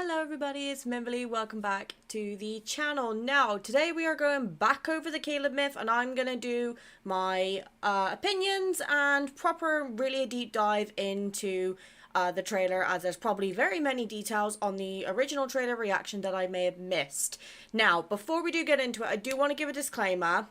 Hello everybody, it's Mimberly. Welcome back to the channel. Now, today we are going back over the Caleb myth and I'm going to do my opinions and really a deep dive into the trailer, as there's probably very many details on the original trailer reaction that I may have missed. Now, before we do get into it, I do want to give a disclaimer,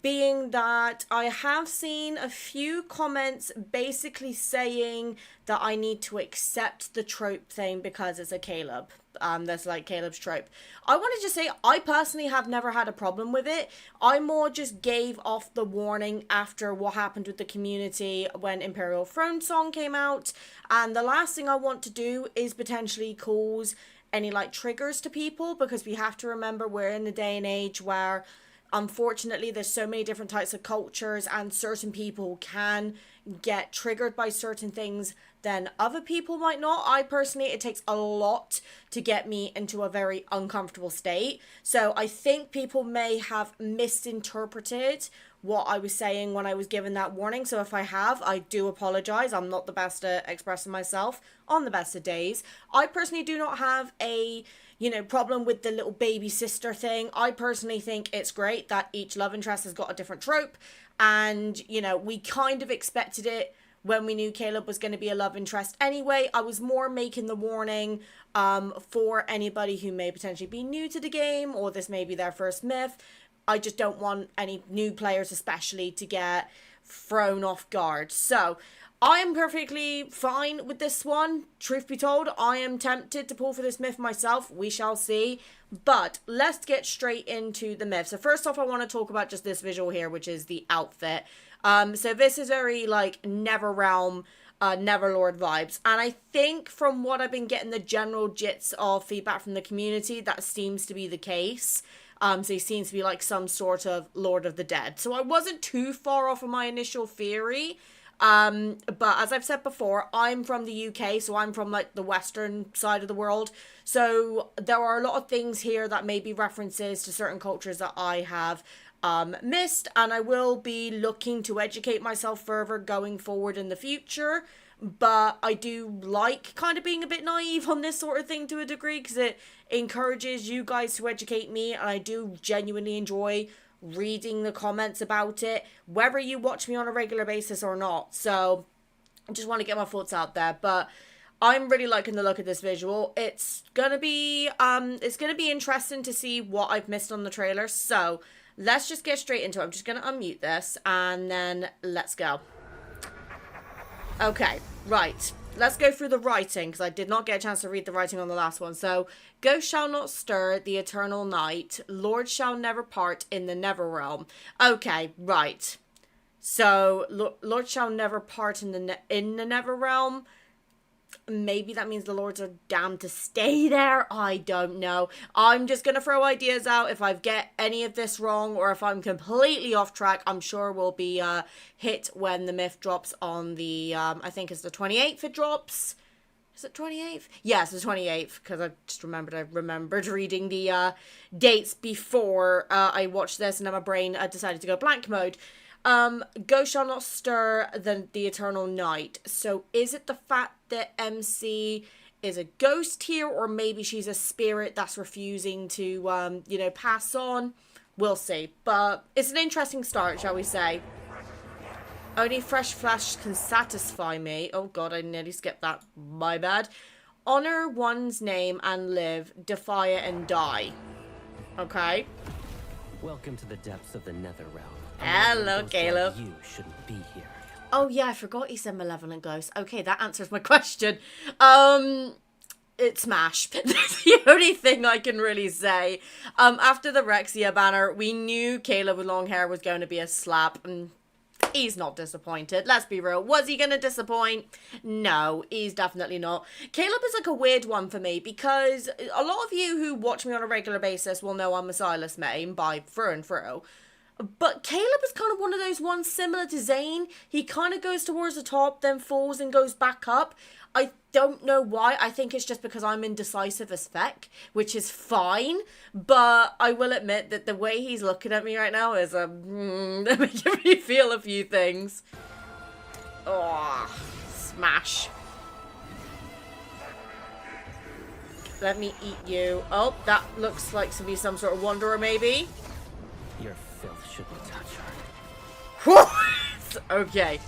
being that I have seen a few comments basically saying that I need to accept the trope thing because it's a Caleb. That's like Caleb's trope. I wanted to say I personally have never had a problem with it. I more just gave off the warning after what happened with the community when Imperial Throne Song came out. And the last thing I want to do is potentially cause any like triggers to people, because we have to remember we're in a day and age where unfortunately there's so many different types of cultures and certain people can get triggered by certain things than other people might not. I personally, it takes a lot to get me into a very uncomfortable state. So I think people may have misinterpreted what I was saying when I was given that warning. So if I have, I do apologize. I'm not the best at expressing myself on the best of days. I personally do not have a problem with the little baby sister thing. I personally think it's great that each love interest has got a different trope. And, we kind of expected it when we knew Caleb was going to be a love interest anyway. I was more making the warning for anybody who may potentially be new to the game, or this may be their first myth. I just don't want any new players especially to get thrown off guard. So I am perfectly fine with this one. Truth be told, I am tempted to pull for this myth myself. We shall see. But let's get straight into the myth. So first off, I want to talk about just this visual here, which is the outfit. So this is very like Netherrealm, Netherlord vibes. And I think from what I've been getting the general gist of feedback from the community, that seems to be the case. So he seems to be like some sort of Lord of the Dead. So I wasn't too far off of my initial theory. But as I've said before, I'm from the UK, so I'm from like the western side of the world. So there are a lot of things here that may be references to certain cultures that I have missed, and I will be looking to educate myself further going forward in the future. But I do like kind of being a bit naive on this sort of thing to a degree, because it encourages you guys to educate me, and I do genuinely enjoy reading the comments about it, whether you watch me on a regular basis or not. So I just want to get my thoughts out there. But I'm really liking the look of this visual. It's gonna be interesting to see what I've missed on the trailer. So let's just get straight into it. I'm just gonna unmute this and then let's go. Okay, right. Let's go through the writing, because I did not get a chance to read the writing on the last one. So, Ghost shall not stir the eternal night. Lord shall never part in the Netherrealm. Okay, right. So, Lord shall never part in the Netherrealm. Maybe that means the lords are damned to stay there. I don't know. I'm just going to throw ideas out. If I get any of this wrong, or if I'm completely off track, I'm sure we'll be hit when the myth drops on the, I think it's the 28th it drops. Is it 28th? Yes, the 28th, because I just remembered reading the dates before I watched this, and then my brain decided to go blank mode. Ghost shall not stir the eternal night. So is it the fact that MC is a ghost here, or maybe she's a spirit that's refusing to, pass on? We'll see. But it's an interesting start, shall we say. Only fresh flesh can satisfy me. Oh god, I nearly skipped that. My bad. Honor one's name and live. Defy it and die. Okay. Welcome to the depths of the Netherrealm. Hello, Caleb. Like you shouldn't be here. Oh yeah, I forgot he said malevolent ghost. Okay, that answers my question. It's Smash. That's the only thing I can really say. After the Rexia banner, we knew Caleb with long hair was going to be a slap, and he's not disappointed. Let's be real. Was he going to disappoint? No, he's definitely not. Caleb is like a weird one for me, because a lot of you who watch me on a regular basis will know I'm a Silas main by through and through. But Caleb is kind of one of those ones similar to Zane. He kind of goes towards the top, then falls and goes back up. I don't know why. I think it's just because I'm indecisive as feck, which is fine. But I will admit that the way he's looking at me right now is making me feel a few things. Oh, smash. Let me eat you. Oh, that looks like to be some sort of wanderer, maybe. Your filth shouldn't touch her. What? Okay.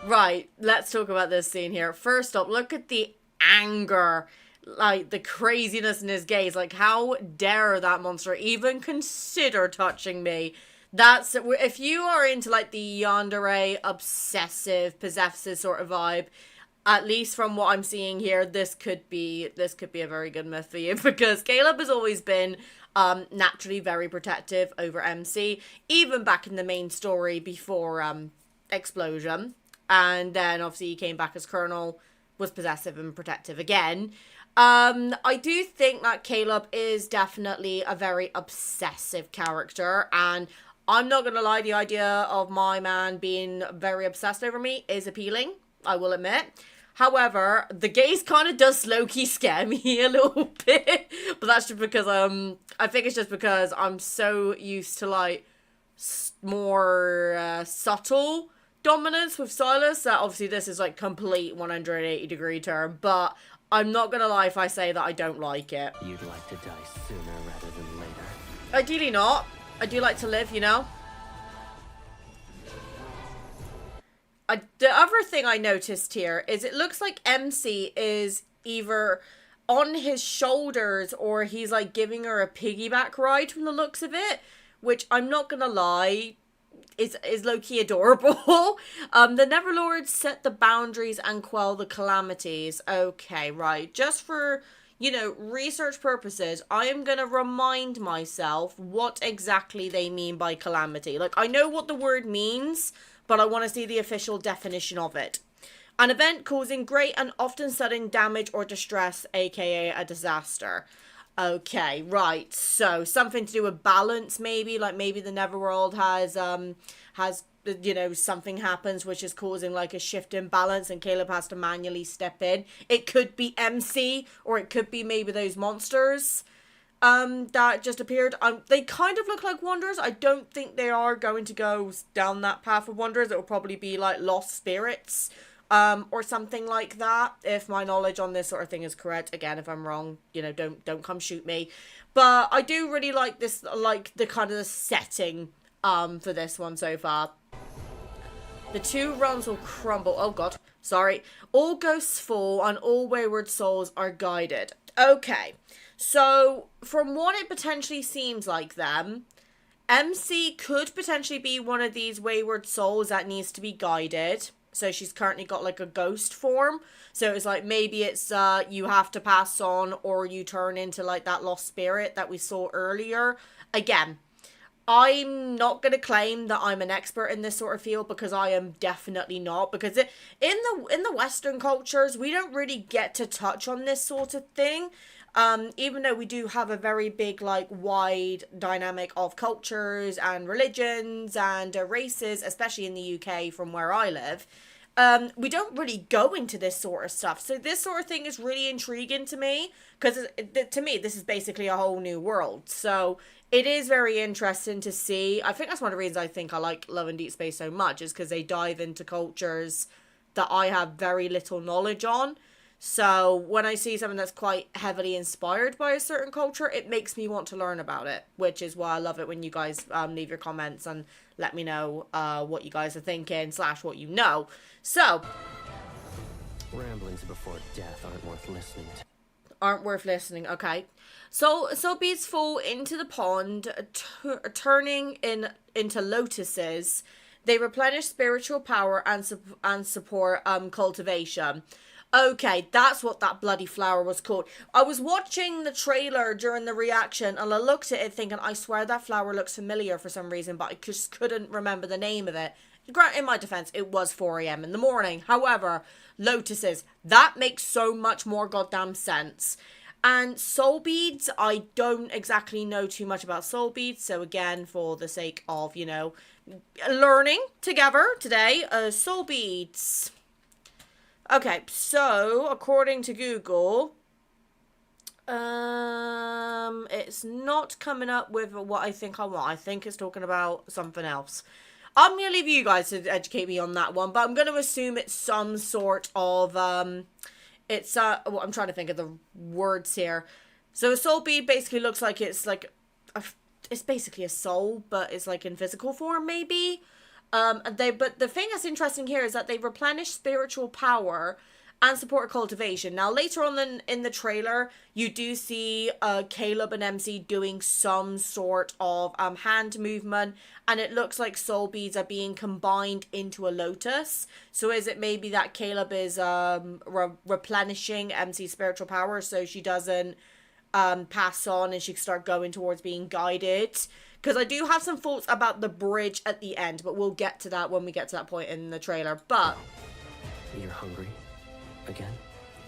Right, let's talk about this scene here. First up, look at the anger. Like, the craziness in his gaze. Like, how dare that monster even consider touching me? That's, if you are into, like, the yandere, obsessive, possessive sort of vibe, at least from what I'm seeing here, this could be a very good myth for you, because Caleb has always been naturally very protective over MC, even back in the main story before Explosion. And then obviously he came back as Colonel, was possessive and protective again. I do think that Caleb is definitely a very obsessive character, and I'm not gonna lie, the idea of my man being very obsessed over me is appealing, I will admit. However, the gaze kind of does low-key scare me a little bit, but that's just because I think it's just because I'm so used to like more subtle dominance with Silas that obviously this is like complete 180-degree turn, but I'm not gonna lie if I say that I don't like it. You'd like to die sooner rather than later. Ideally not. I do like to live, you know? The other thing I noticed here is it looks like MC is either on his shoulders or he's like giving her a piggyback ride from the looks of it, which I'm not gonna lie, is low-key adorable. The Netherlord set the boundaries and quell the calamities. Okay, right. Just for, you know, research purposes, I am gonna remind myself what exactly they mean by calamity. Like, I know what the word means, but I want to see the official definition of it. An event causing great and often sudden damage or distress, aka a disaster. Okay, right. So something to do with balance, maybe. Like maybe the Netherworld has you know, something happens which is causing like a shift in balance, and Caleb has to manually step in. It could be MC, or it could be maybe those monsters that just appeared. They kind of look like wanderers. I don't think they are going to go down that path of wanderers. It will probably be like lost spirits. Or something like that, if my knowledge on this sort of thing is correct. Again, if I'm wrong, you know, don't come shoot me. But I do really like this, like the kind of the setting for this one so far. The two realms will crumble. Oh god, sorry. All ghosts fall and all wayward souls are guided. Okay, so from what it potentially seems like then, MC could potentially be one of these wayward souls that needs to be guided. So she's currently got like a ghost form. So it's like maybe it's you have to pass on or you turn into like that lost spirit that we saw earlier. Again, I'm not going to claim that I'm an expert in this sort of field because I am definitely not. Because in the Western cultures, we don't really get to touch on this sort of thing. Even though we do have a very big, like, wide dynamic of cultures and religions and races, especially in the UK from where I live, we don't really go into this sort of stuff. So this sort of thing is really intriguing to me, because to me, this is basically a whole new world. So it is very interesting to see. I think that's one of the reasons I think I like Love and Deepspace so much, is because they dive into cultures that I have very little knowledge on. So when I see something that's quite heavily inspired by a certain culture, it makes me want to learn about it, which is why I love it when you guys leave your comments and let me know what you guys are thinking / what you know. So, Ramblings before death aren't worth listening to. Aren't worth listening, okay. So bees fall into the pond, turning into lotuses. They replenish spiritual power and support cultivation. Okay, that's what that bloody flower was called. I was watching the trailer during the reaction and I looked at it thinking, I swear that flower looks familiar for some reason, but I just couldn't remember the name of it. In my defense, it was 4 a.m. in the morning. However, lotuses, that makes so much more goddamn sense. And soul beads, I don't exactly know too much about soul beads. So again, for the sake of, you know, learning together today, soul beads. Okay, so according to Google, it's not coming up with what I think I want. I think it's talking about something else. I'm going to leave you guys to educate me on that one, but I'm going to assume it's some sort of, It's, well, I'm trying to think of the words here. So a soul bead basically looks like it's like, it's basically a soul, but it's like in physical form, maybe. But the thing that's interesting here is that they replenish spiritual power and support cultivation. Now, later on in the trailer, you do see Caleb and MC doing some sort of hand movement, and it looks like soul beads are being combined into a lotus. So is it maybe that Caleb is replenishing MC's spiritual power so she doesn't pass on and she can start going towards being guided? Because I do have some thoughts about the bridge at the end, but we'll get to that when we get to that point in the trailer. But You're hungry? Again?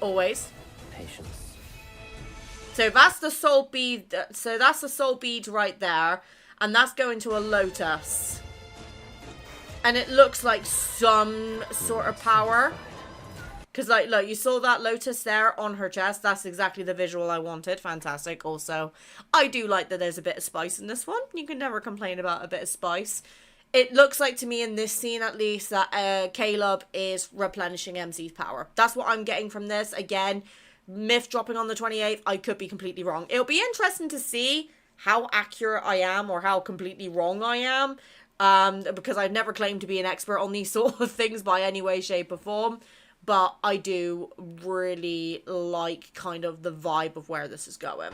always. Patience. So that's the soul bead. So that's the soul bead right there. And that's going to a lotus. And it looks like some sort of power. Because, like, look, you saw that lotus there on her chest. That's exactly the visual I wanted. Fantastic. Also, I do like that there's a bit of spice in this one. You can never complain about a bit of spice. It looks like to me in this scene, at least, that Caleb is replenishing MC's power. That's what I'm getting from this. Again, myth dropping on the 28th. I could be completely wrong. It'll be interesting to see how accurate I am or how completely wrong I am. Because I've never claimed to be an expert on these sort of things by any way, shape, or form. But I do really like kind of the vibe of where this is going.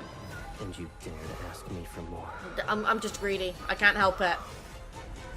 And you dare to ask me for more. I'm just greedy. I can't help it.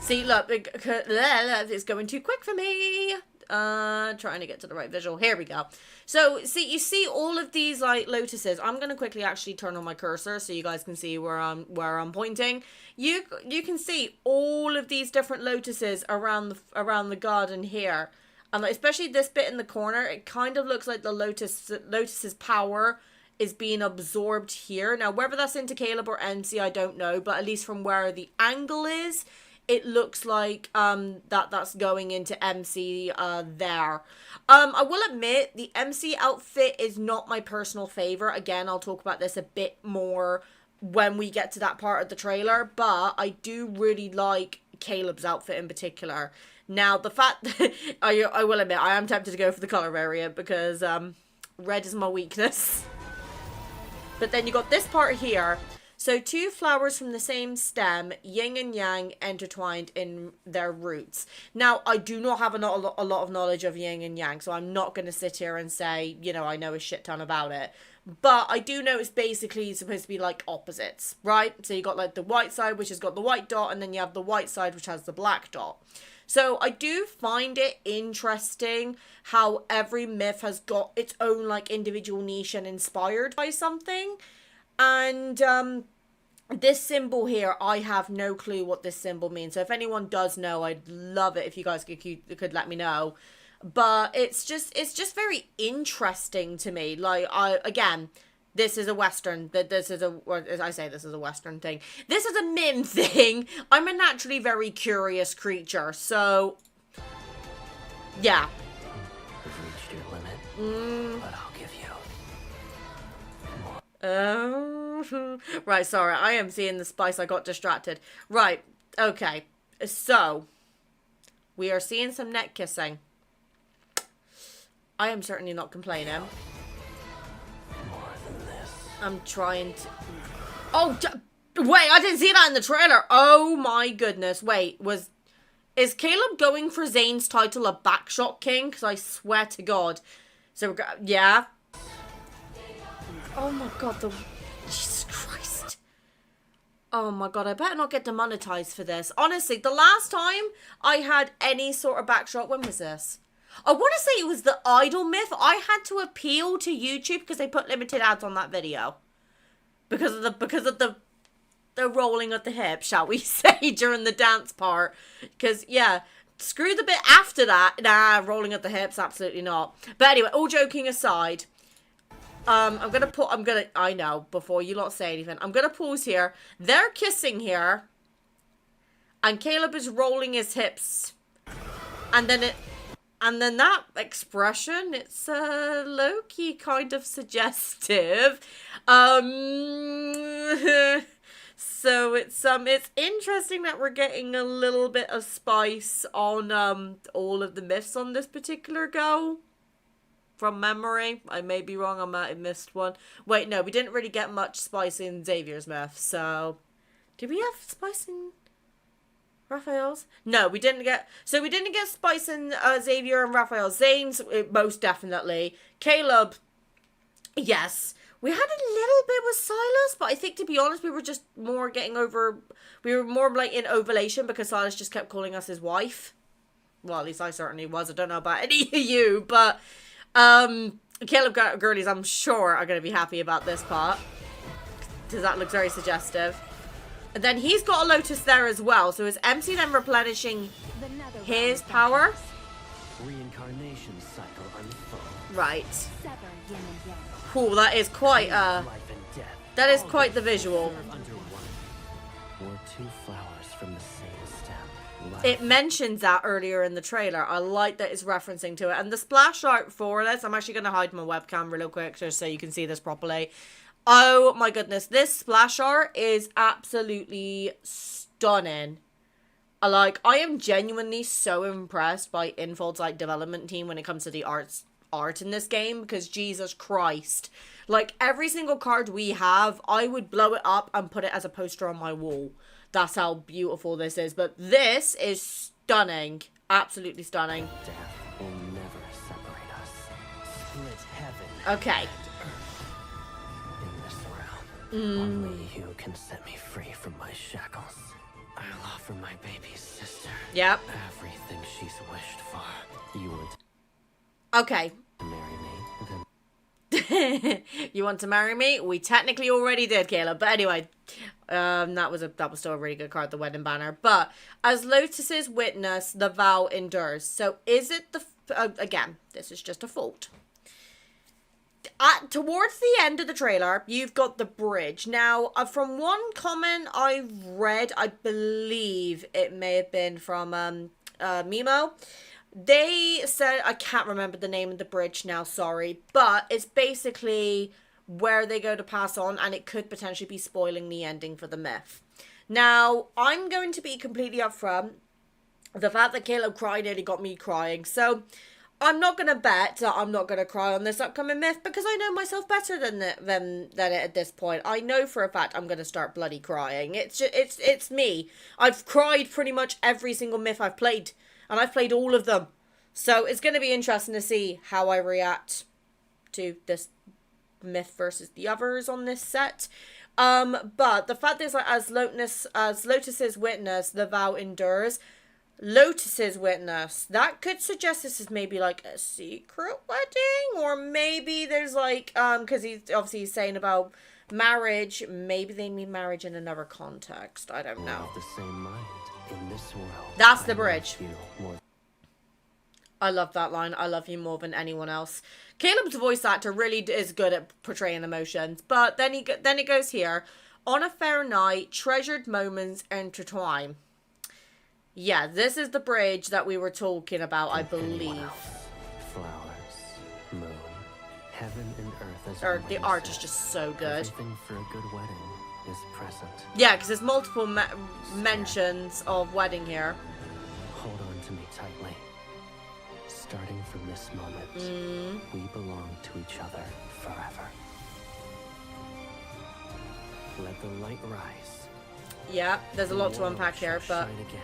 See, look, it's going too quick for me. Trying to get to the right visual. Here we go. So, see, you see all of these, like, lotuses. I'm going to quickly actually turn on my cursor so you guys can see where I'm pointing. You can see all of these different lotuses around the garden here. And like, especially this bit in the corner, it kind of looks like the lotus's power is being absorbed here. Now, whether that's into Caleb or MC, I don't know. But at least from where the angle is, it looks like that's going into MC there. I will admit, the MC outfit is not my personal favorite. Again, I'll talk about this a bit more when we get to that part of the trailer. But I do really like Caleb's outfit in particular. Now, the fact that I will admit, I am tempted to go for the colour variant because red is my weakness. But then you got this part here. So two flowers from the same stem, yin and yang, intertwined in their roots. Now, I do not have a lot of knowledge of yin and yang, so I'm not going to sit here and say, you know, I know a shit ton about it. But I do know it's basically supposed to be like opposites, right? So you got like the white side, which has got the white dot, and then you have the white side, which has the black dot. So I do find it interesting how every myth has got its own like individual niche and inspired by something. And this symbol here, I have no clue what this symbol means. So if anyone does know, I'd love it if you guys could let me know. But it's just very interesting to me. Like, again, this is a Western. This is a Western thing. This is a Mim thing. I'm a naturally very curious creature. So, yeah. You've reached your limit, but I'll give you more. Right, sorry. I am seeing the spice. I got distracted. Right, okay. So, we are seeing some neck kissing. I am certainly not complaining. I'm trying to... Oh, wait, I didn't see that in the trailer. Oh my goodness. Wait, is Caleb going for Zane's title a backshot king? Because I swear to God. So, yeah. Oh my God, Jesus Christ. Oh my God, I better not get demonetized for this. Honestly, the last time I had any sort of backshot, when was this? I want to say it was the idol myth. I had to appeal to YouTube because they put limited ads on that video. Because of the rolling of the hip, shall we say, during the dance part. Because, yeah, screw the bit after that. Nah, rolling of the hips, absolutely not. But anyway, all joking aside, I know, before you lot say anything, I'm going to pause here. They're kissing here. And Caleb is rolling his hips. And then that expression, it's low-key kind of suggestive. So it's interesting that we're getting a little bit of spice on all of the myths on this particular go. from memory. I may be wrong, I might have missed one. Wait, no, we didn't really get much spice in Xavier's myth, so... Did we have spice in Raphael's? No, we didn't get... So we didn't get spice in Xavier and Raphael. Zane's, most definitely. Caleb, yes. We had a little bit with Silas, but I think, to be honest, we were just more getting over... We were more, like, in ovulation because Silas just kept calling us his wife. Well, at least I certainly was. I don't know about any of you, but... Caleb girlies, I'm sure, are going to be happy about this part. Because that looks very suggestive. And then he's got a Lotus there as well. So is MC then replenishing his power? Reincarnation cycle unfold. Right. Cool, that is quite that is quite the visual. Or two flowers from the same stem. It mentions that earlier in the trailer. I like that it's referencing to it. And the splash art for this, I'm actually going to hide my webcam real quick just so you can see this properly. Oh my goodness, this splash art is absolutely stunning. I am genuinely so impressed by Infold's like development team when it comes to the art in this game, because Jesus Christ, like every single card we have, I would blow it up and put it as a poster on my wall. That's how beautiful this is. But this is stunning, absolutely stunning. Death will never separate us. Split heaven. Okay. Only you can set me free from my shackles. I'll offer my baby's sister. Yep. Everything she's wished for. You would Okay. marry me, then You want to marry me? We technically already did, Caleb. But anyway, that was still a really good card, the wedding banner. But as Lotus's witness, the vow endures. So is it the again? This is just a fault. Towards the end of the trailer, you've got the bridge. Now, from one comment I've read, I believe it may have been from Mimo. They said, I can't remember the name of the bridge now, sorry. But it's basically where they go to pass on, and it could potentially be spoiling the ending for the myth. Now, I'm going to be completely upfront. The fact that Caleb cried nearly got me crying. So... I'm not going to bet that I'm not going to cry on this upcoming myth because I know myself better than it at this point. I know for a fact I'm going to start bloody crying. It's me. I've cried pretty much every single myth I've played, and I've played all of them. So it's going to be interesting to see how I react to this myth versus the others on this set. But the fact is, like, as Lotus's witness, the vow endures. Lotus's witness, that could suggest this is maybe like a secret wedding, or maybe there's like because he's saying about marriage, maybe they mean marriage in another context. I don't know. the same mind in this world. That's the bridge. I love that line. I love you more than anyone else. Caleb's voice actor really is good at portraying emotions, but then it goes here. On a fair night, treasured moments intertwine. Yeah, this is the bridge that we were talking about, I believe. Flowers, moon, heaven and earth as The art is just so good. Everything for a good wedding is present. Yeah, because there's multiple mentions of wedding here. Hold on to me tightly. Starting from this moment, we belong to each other forever. Let the light rise. Yeah, there's a lot to unpack here, but... Shine again.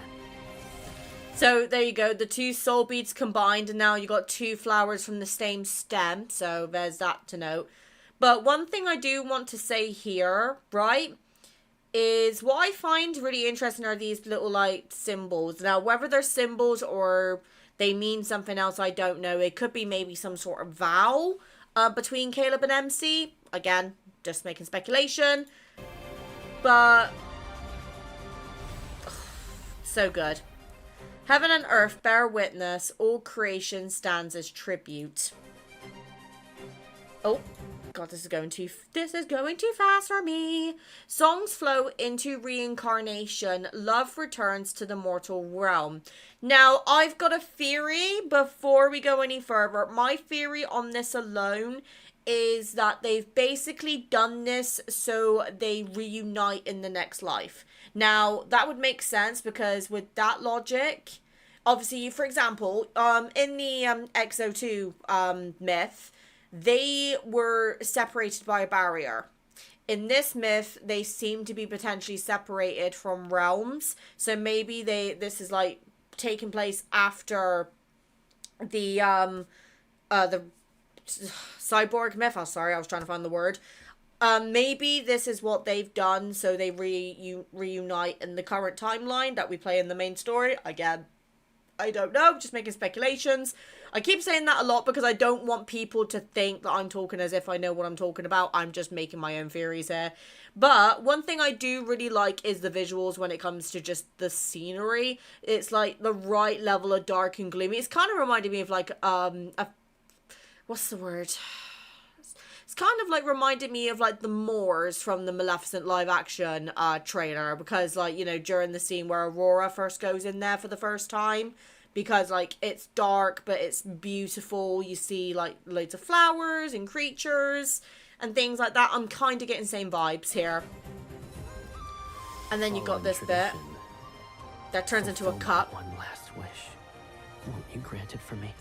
So, there you go. The two soul beads combined, and now you got two flowers from the same stem. So, there's that to note. But one thing I do want to say here, right, is what I find really interesting are these little, like, symbols. Now, whether they're symbols or they mean something else, I don't know. It could be maybe some sort of vow between Caleb and MC. Again, just making speculation. But... so good. Heaven and earth bear witness, all creation stands as tribute. Oh, God, this is going too fast for me. Songs flow into reincarnation. Love returns to the mortal realm. Now, I've got a theory before we go any further. My theory on this alone is that they've basically done this so they reunite in the next life. Now, that would make sense because with that logic, obviously, for example, in the XO2 myth, they were separated by a barrier. In this myth, they seem to be potentially separated from realms. So maybe this is like taking place after the cyborg myth. Oh, sorry, I was trying to find the word. Maybe this is what they've done, so they reunite in the current timeline that we play in the main story. Again, I don't know, just making speculations. I keep saying that a lot because I don't want people to think that I'm talking as if I know what I'm talking about. I'm just making my own theories here. But one thing I do really like is the visuals when it comes to just the scenery. It's like the right level of dark and gloomy. It's kind of reminding me of like, what's the word? It's kind of like reminded me of like the Moors from the Maleficent live action trailer, because like, you know, during the scene where Aurora first goes in there for the first time, because like it's dark but it's beautiful. You see like loads of flowers and creatures and things like that. I'm kind of getting same vibes here. And then you got this bit that turns into a cup. One last wish. Won't you grant it for me?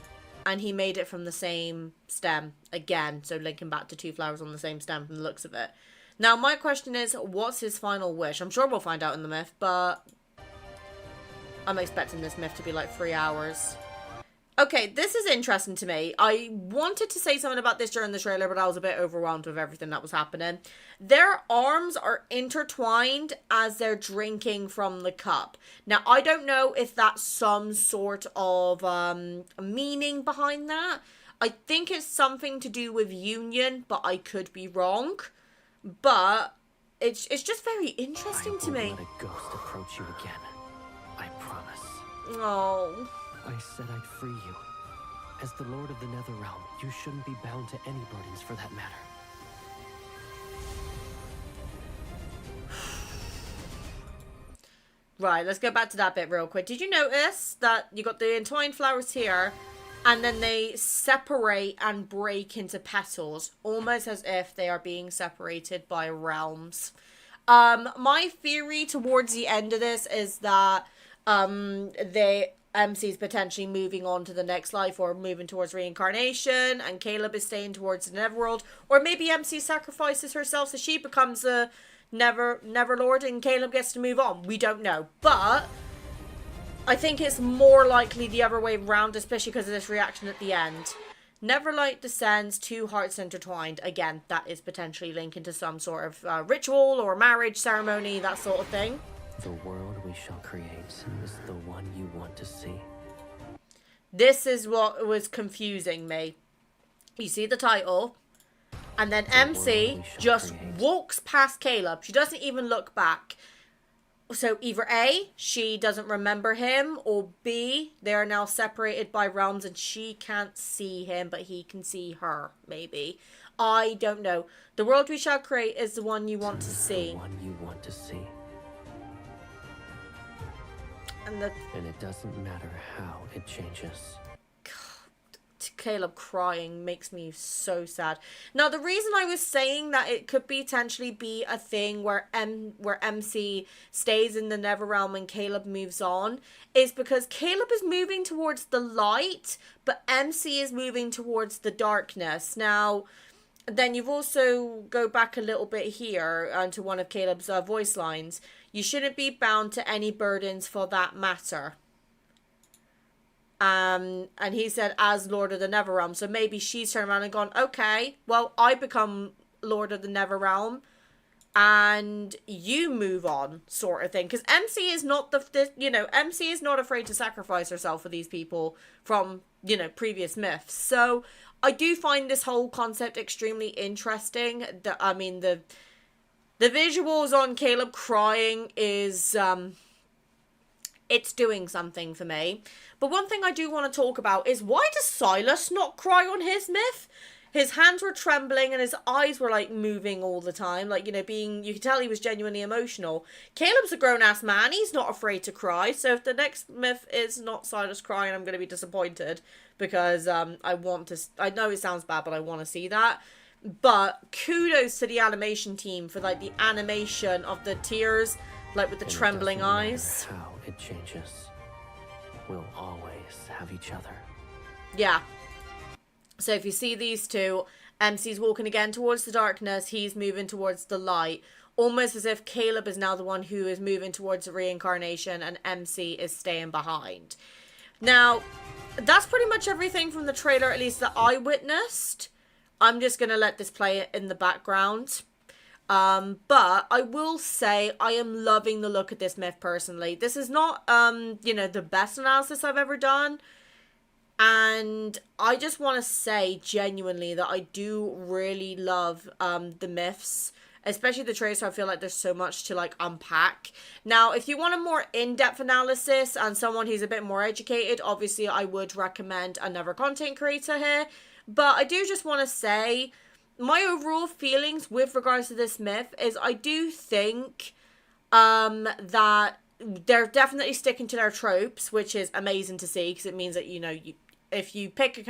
And he made it from the same stem again. So linking back to two flowers on the same stem from the looks of it. Now, my question is, what's his final wish? I'm sure we'll find out in the myth, but I'm expecting this myth to be like 3 hours. Okay, this is interesting to me. I wanted to say something about this during the trailer, but I was a bit overwhelmed with everything that was happening. Their arms are intertwined as they're drinking from the cup. Now, I don't know if that's some sort of meaning behind that. I think it's something to do with union, but I could be wrong. But it's just very interesting to me. I won't let a ghost approach you again. I promise. Oh. I said I'd free you. As the Lord of the Netherrealm, you shouldn't be bound to any burdens for that matter. Right, let's go back to that bit real quick. Did you notice that you got the entwined flowers here, and then they separate and break into petals, almost as if they are being separated by realms? My theory towards the end of this is that MC's potentially moving on to the next life or moving towards reincarnation, and Caleb is staying towards the Netherworld, or maybe MC sacrifices herself so she becomes a Neverlord and Caleb gets to move on. We don't know, but I think it's more likely the other way around, especially because of this reaction at the end. Neverlight descends, two hearts intertwined. Again, that is potentially linking to some sort of ritual or marriage ceremony, that sort of thing. The world we shall create is the one you want to see. This is what was confusing me. You see the title, and then MC just walks past Caleb. She doesn't even look back. So either A, she doesn't remember him, or B, they are now separated by realms and she can't see him, but he can see her, maybe. I don't know. The world we shall create is the one you want to see. The one you want to see. And it doesn't matter how it changes. Caleb crying makes me so sad. Now, the reason I was saying that it could potentially be a thing where MC stays in the Netherrealm and Caleb moves on is because Caleb is moving towards the light, but MC is moving towards the darkness. Now, then you've also go back a little bit here onto one of Caleb's voice lines. You shouldn't be bound to any burdens for that matter. And he said, as Lord of the Netherrealm. So maybe she's turned around and gone, okay, well, I become Lord of the Netherrealm and you move on, sort of thing. Because MC is not MC is not afraid to sacrifice herself for these people from, previous myths. So I do find this whole concept extremely interesting. The visuals on Caleb crying is, it's doing something for me. But one thing I do want to talk about is, why does Silas not cry on his myth? His hands were trembling and his eyes were like moving all the time. Like, you could tell he was genuinely emotional. Caleb's a grown-ass man. He's not afraid to cry. So if the next myth is not Silas crying, I'm going to be disappointed. Because I know it sounds bad, but I want to see that. But kudos to the animation team for like the animation of the tears, like with the trembling eyes. How it changes. We'll always have each other. Yeah. So if you see these two, MC's walking again towards the darkness, he's moving towards the light. Almost as if Caleb is now the one who is moving towards the reincarnation and MC is staying behind. Now, that's pretty much everything from the trailer, at least that I witnessed. I'm just going to let this play in the background. But I will say I am loving the look of this myth personally. This is not, you know, the best analysis I've ever done. And I just want to say genuinely that I do really love the myths, especially the traits. I feel like there's so much to like unpack. Now, if you want a more in-depth analysis and someone who's a bit more educated, obviously I would recommend another content creator here. But I do just want to say my overall feelings with regards to this myth is I do think that they're definitely sticking to their tropes, which is amazing to see because it means that, you know, if you pick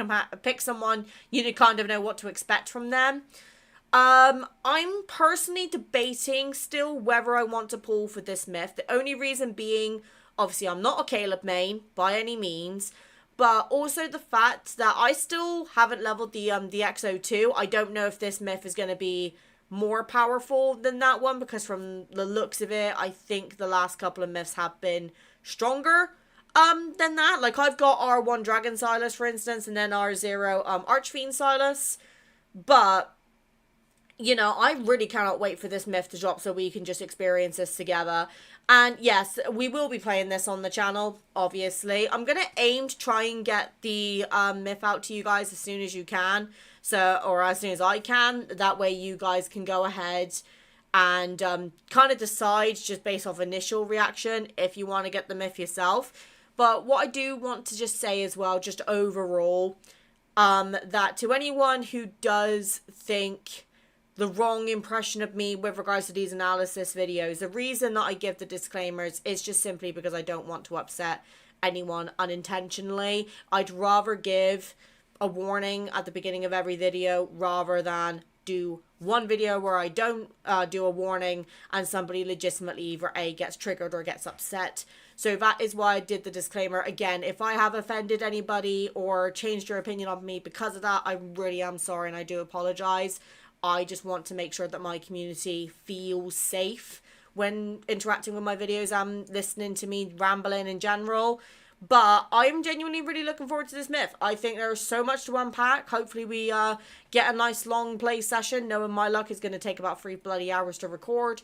someone, you kind of know what to expect from them. I'm personally debating still whether I want to pull for this myth. The only reason being, obviously, I'm not a Caleb main by any means, but also the fact that I still haven't leveled the XO2. I don't know if this myth is going to be more powerful than that one, because from the looks of it, I think the last couple of myths have been stronger than that. Like, I've got R1 Dragon Silas, for instance, and then R0 Archfiend Silas. But, you know, I really cannot wait for this myth to drop so we can just experience this together. And yes, we will be playing this on the channel, obviously. I'm going to aim to try and get the myth out to you guys as soon as you can. So, or as soon as I can. That way you guys can go ahead and kind of decide just based off initial reaction if you want to get the myth yourself. But what I do want to just say as well, just overall, that to anyone who does think the wrong impression of me with regards to these analysis videos, the reason that I give the disclaimers is just simply because I don't want to upset anyone unintentionally. I'd rather give a warning at the beginning of every video rather than do one video where I don't do a warning and somebody legitimately either A, gets triggered or gets upset. So that is why I did the disclaimer. Again, if I have offended anybody or changed your opinion of me because of that, I really am sorry and I do apologize. I just want to make sure that my community feels safe when interacting with my videos and listening to me rambling in general. But I'm genuinely really looking forward to this myth. I think there's so much to unpack. Hopefully we get a nice long play session, knowing my luck is going to take about 3 bloody hours to record,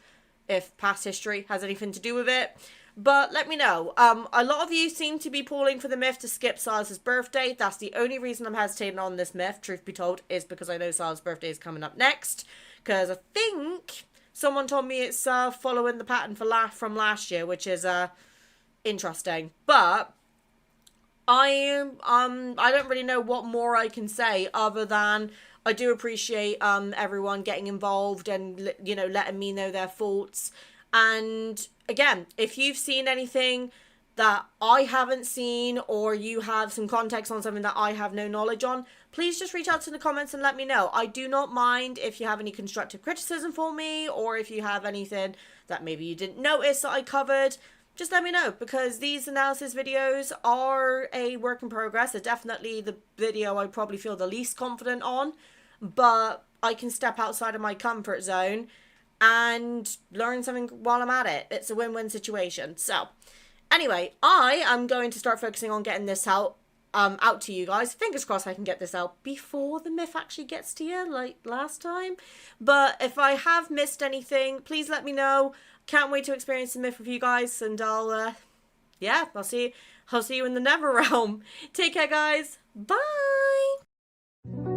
if past history has anything to do with it. But let me know. A lot of you seem to be pulling for the myth to skip Silas's birthday. That's the only reason I'm hesitating on this myth, truth be told, is because I know Silas's birthday is coming up next. Because I think someone told me it's following the pattern from last year, which is interesting. But I don't really know what more I can say other than I do appreciate everyone getting involved and, you know, letting me know their thoughts. And again, if you've seen anything that I haven't seen or you have some context on something that I have no knowledge on, please just reach out to the comments and let me know. I do not mind if you have any constructive criticism for me or if you have anything that maybe you didn't notice that I covered. Just let me know, because these analysis videos are a work in progress. They're definitely the video I probably feel the least confident on, but I can step outside of my comfort zone and learn something while I'm at it. It's a win-win situation. So, anyway, I am going to start focusing on getting this out to you guys. Fingers crossed I can get this out before the myth actually gets to you, like last time. But if I have missed anything, please let me know. Can't wait to experience the myth with you guys, and I'll see you in the Nether realm. Take care, guys. Bye.